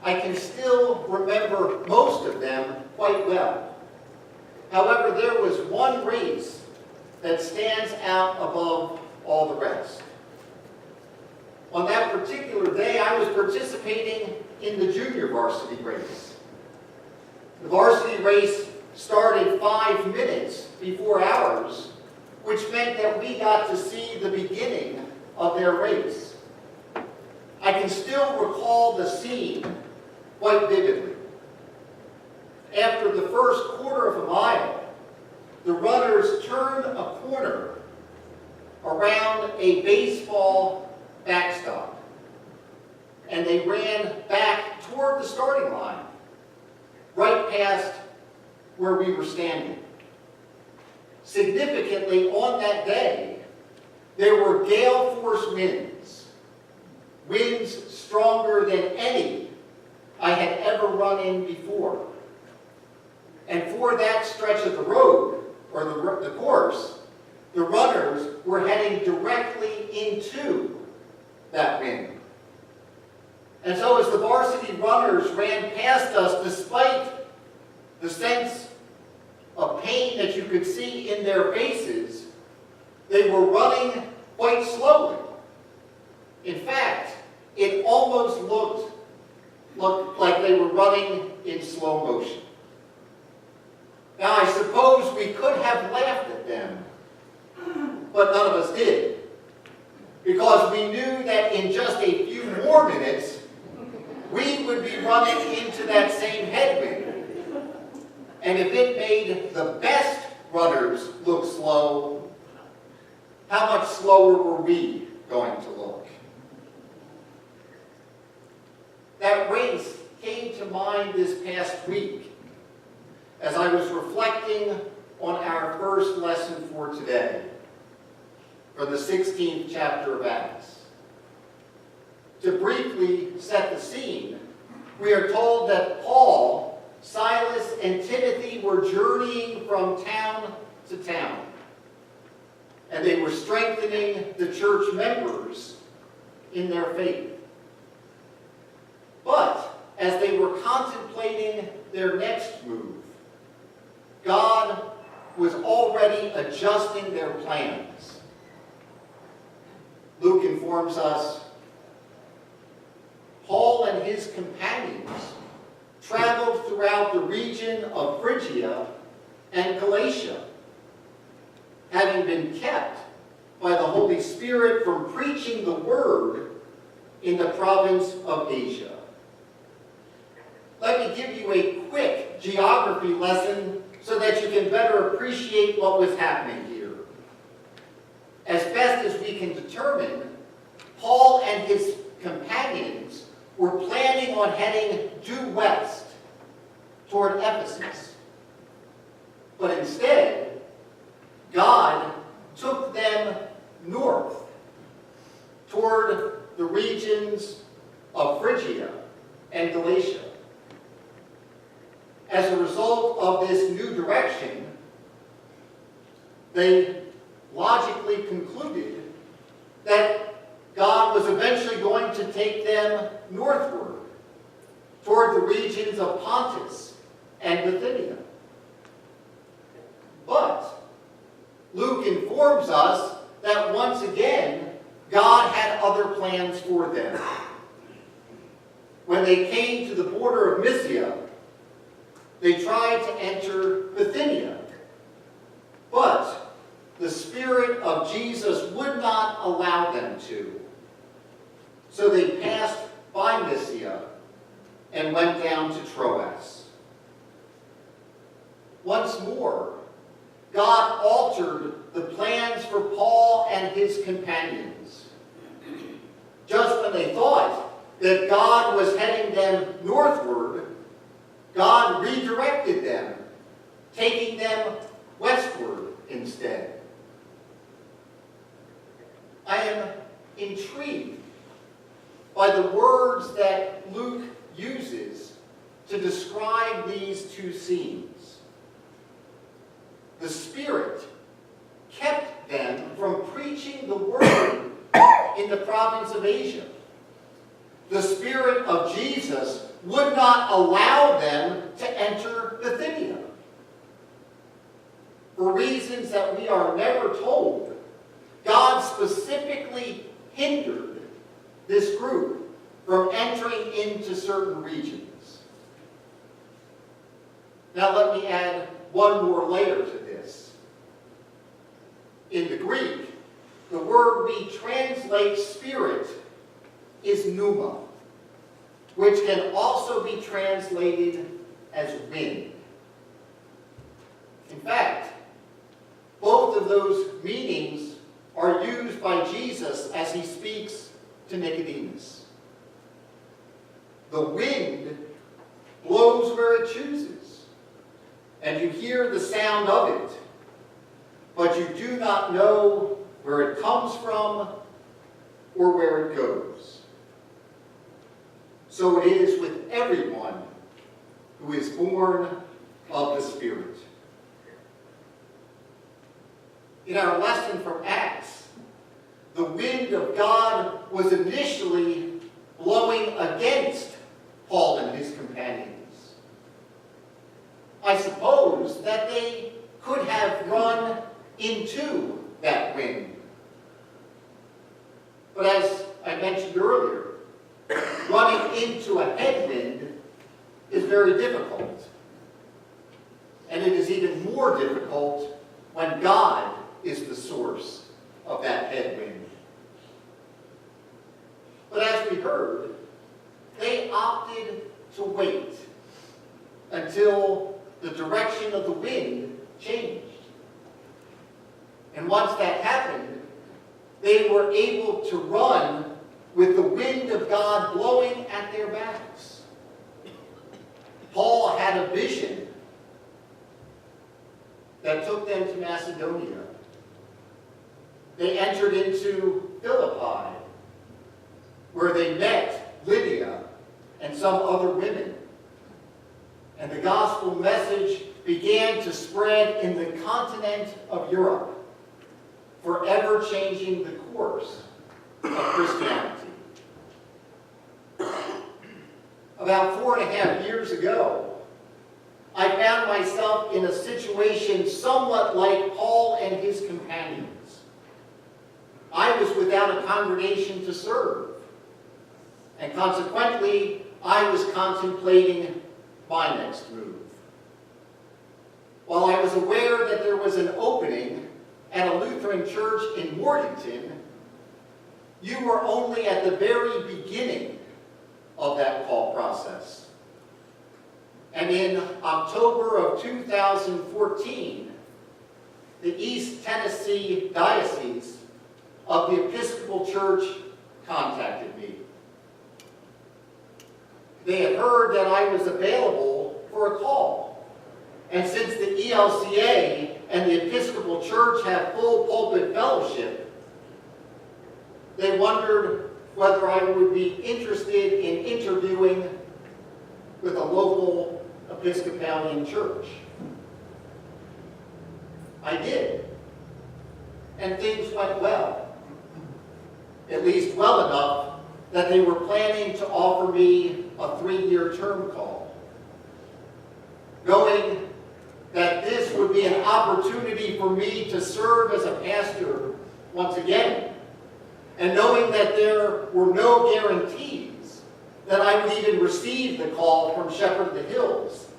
I can still remember most of them quite well. However, there was one race that stands out above all the rest. On that particular day, I was participating in the junior varsity race. The varsity race started 5 minutes before ours, which meant that we got to see the beginning of their race. I can still recall the scene quite vividly. After the first quarter of a mile, the runners turned a corner around a baseball backstop, and they ran back toward the starting line, right past where we were standing. Significantly, on that day, there were gale force winds, winds stronger than any I had ever run in before. And for that stretch of the road, or the course, the runners were heading directly into that wind. And so as the varsity runners ran past us, despite the sense of pain that you could see in their faces, they were running quite slowly. In fact, it almost looked like they were running in slow motion. Now, I suppose we could have laughed at them, but none of us did, because we knew that in just a few more minutes, we would be running into that same headwind. And if it made the best runners look slow, how much slower were we going to look? That race came to mind this past week as I was reflecting on our first lesson for today, from the 16th chapter of Acts. To briefly set the scene, we are told that Paul, Silas, and Timothy were journeying from town to town, and they were strengthening the church members in their faith. But as they were contemplating their next move, God was already adjusting their plans. Luke informs us, Paul and his companions traveled throughout the region of Phrygia and Galatia, having been kept by the Holy Spirit from preaching the word in the province of Asia. Let me give you a quick geography lesson so that you can better appreciate what was happening here. As best as we can determine, Paul and his companions were planning on heading due west toward Ephesus. But instead, God took them north toward the regions of Phrygia and Galatia. As a result of this new direction, they logically concluded that God was eventually going to take them northward toward the regions of Pontus and Bithynia. But Luke informs us that once again, God had other plans for them. When they came to the border of Mysia, they tried to enter Bithynia, but the Spirit of Jesus would not allow them to. So they passed by Mysia and went down to Troas. Once more, God altered the plans for Paul and his companions. Just when they thought that God was heading them northward, God redirected them, taking them westward instead. I am intrigued by the words that Luke uses to describe these two scenes. The Spirit kept them from preaching the word in the province of Asia. the Spirit of Jesus would not allow them to enter Bithynia. For reasons that we are never told, God specifically hindered this group from entering into certain regions. Now let me add one more layer to this. In the Greek, the word we translate spirit is pneuma, which can also be translated as wind. In fact, both of those meanings are used by Jesus as he speaks to Nicodemus. The wind blows where it chooses, and you hear the sound of it, but you do not know where it comes from or where it goes. So it is with everyone who is born of the Spirit. In our lesson from Acts, the wind of God was initially blowing against Paul and his companions. I suppose that they could have run into that wind. But as I mentioned earlier, running into a headwind is very difficult. And it is even more difficult when God is the source of that headwind. But as we heard, they opted to wait until the direction of the wind changed. And once that happened, they were able to run with the wind of God blowing at their backs. Paul had a vision that took them to Macedonia. They entered into Philippi, where they met Lydia and some other women. And the gospel message began to spread in the continent of Europe, forever changing the course of Christianity. About 4.5 years ago, I found myself in a situation somewhat like Paul and his companions. I was without a congregation to serve, and consequently, I was contemplating my next move. While I was aware that there was an opening at a Lutheran church in Morganton, you were only at the very beginning of that call process. And in October of 2014, the East Tennessee Diocese of the Episcopal Church contacted me. They had heard that I was available for a call. And since the ELCA and the Episcopal Church have full pulpit fellowship, they wondered whether I would be interested in interviewing with a local Episcopalian church. I did. And things went well. At least well enough that they were planning to offer me a 3-year term call. Knowing that this would be an opportunity for me to serve as a pastor once again, and knowing that there were no guarantees that I would even receive the call from Shepherd of the Hills,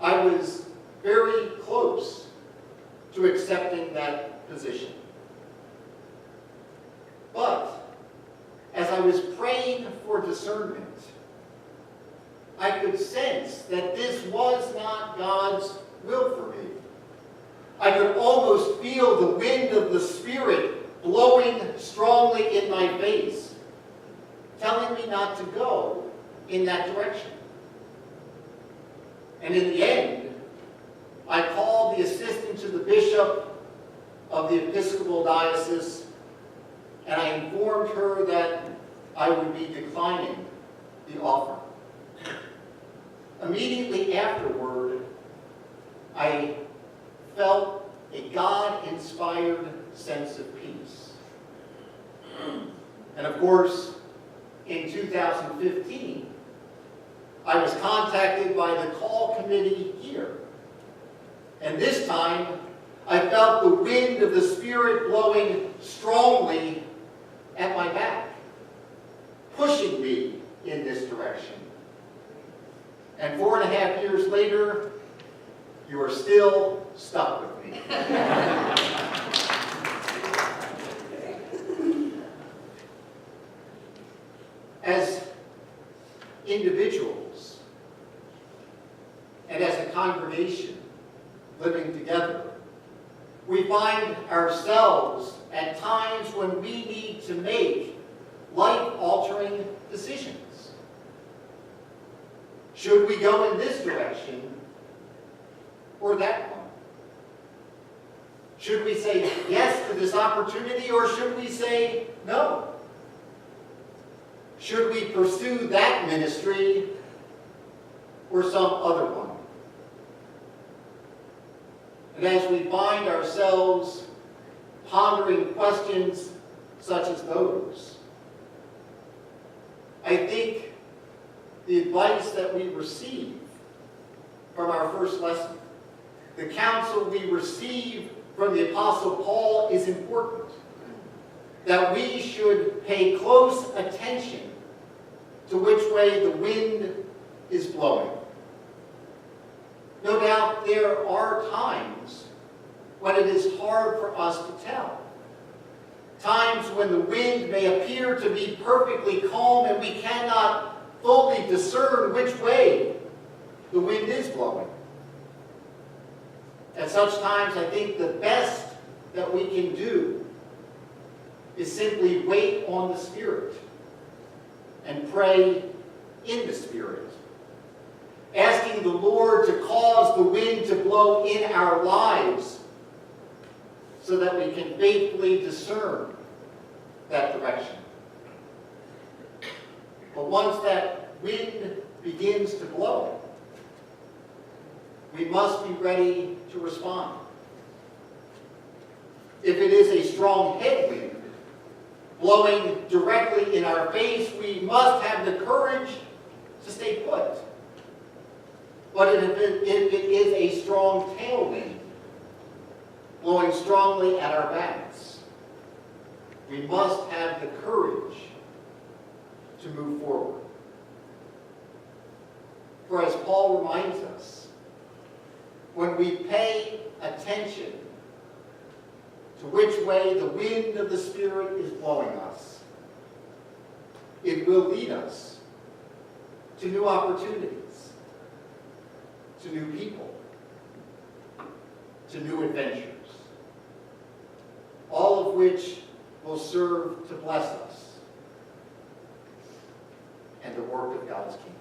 I was very close to accepting that position. But as I was praying for discernment, I could sense that this was not God's will for me. I could almost feel the wind of the Spirit blowing strongly in my face, telling me not to go in that direction. And in the end, I called the assistant to the bishop of the Episcopal Diocese, and I informed her that I would be declining the offer. Immediately afterward, I felt a God-inspired sense of peace. And of course, in 2015, I was contacted by the call committee here. And this time, I felt the wind of the Spirit blowing strongly at my back, pushing me in this direction. And 4.5 years later, you are still stuck with me. As individuals and as a congregation living together, we find ourselves at times when we need to make life-altering decisions. Should we go in this direction or that one? Should we say yes to this opportunity or should we say no? Should we pursue that ministry or some other one? And as we find ourselves pondering questions such as those, I think the advice that we receive from our first lesson, the counsel we receive from the Apostle Paul is important. That we should pay close attention to which way the wind is blowing. No doubt there are times when it is hard for us to tell. Times when the wind may appear to be perfectly calm and we cannot fully discern which way the wind is blowing. At such times, I think the best that we can do is simply wait on the Spirit and pray in the Spirit, asking the Lord to cause the wind to blow in our lives so that we can faithfully discern that direction. But once that wind begins to blow, we must be ready to respond. If it is a strong headwind blowing directly in our face, we must have the courage to stay put. But if it is a strong tailwind blowing strongly at our backs, we must have the courage to move forward. For as Paul reminds us, when we pay attention to which way the wind of the Spirit is blowing us, it will lead us to new opportunities, to new people, to new adventures, all of which will serve to bless us and the work of God's kingdom.